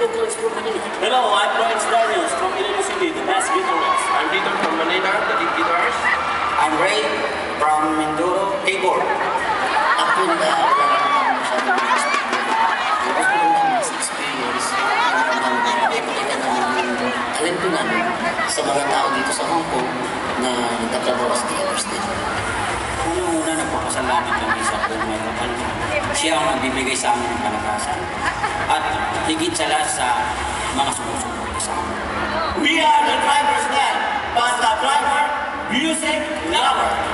vocalist from Manila. Hello, I'm Bryce Daniels from Iloilo City, the bass guitarist. I'm Dito from Manila, the lead guitarist. I'm Ray from Mindoro, keyboard. Actually, wala naman masyadong experience. Tapos ko lang namin sa experience. Ipakita namin yung talento namin sa mga tao dito sa Hong Kong na nagtatrabaho sa theaters din. Unang-una, nagpapasalamat kami sa kung may kapal. Siya ang nagbibigay sa amin ng kalakasan. At higit sa lahat sa mga sumusuporta sa amin. We are the Drivers Band, Basta Driver, Music Lover.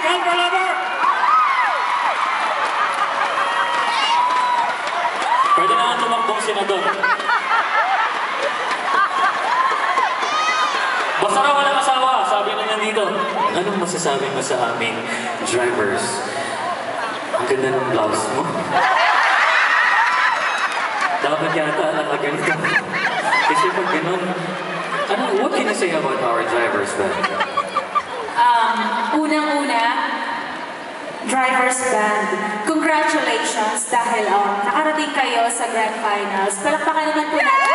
Driver Lover! Pwede na ang tumakbong senador. Basta raw walang asawa, sabi na niya dito. Anong masasabi mo sa aming drivers? Ang ganda ng blouse mo. Dapat yata nakaganito. Kasi pag ganun, what can you say about our drivers then? Unang-una, Drivers Band, congratulations dahil nakarating kayo sa Grand Finals. Palakpakan naman po natin.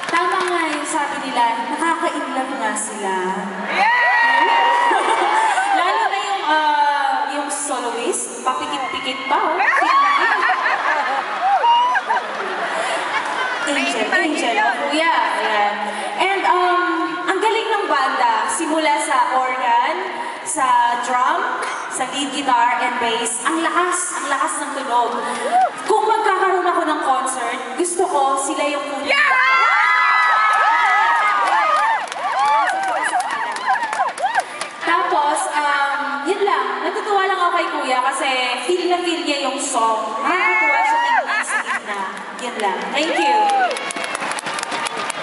Tama nga yung sabi nila, nakaka-inlove nga sila. Lalo na yung soloist, papikit-pikit pa. Angel, kuya. Ayan. And ang galing ng banda, simula sa organ, sa drum, sa lead guitar and bass, ang lakas ng tunog. Kung magkakaroon ako ng concert, gusto ko sila yung kuya. Tapos, yun lang, natutuwa lang ako kay kuya kasi feel na feel niya yung song. Nakakatuwa siya tingnan sa gitna. Yun lang. Thank you.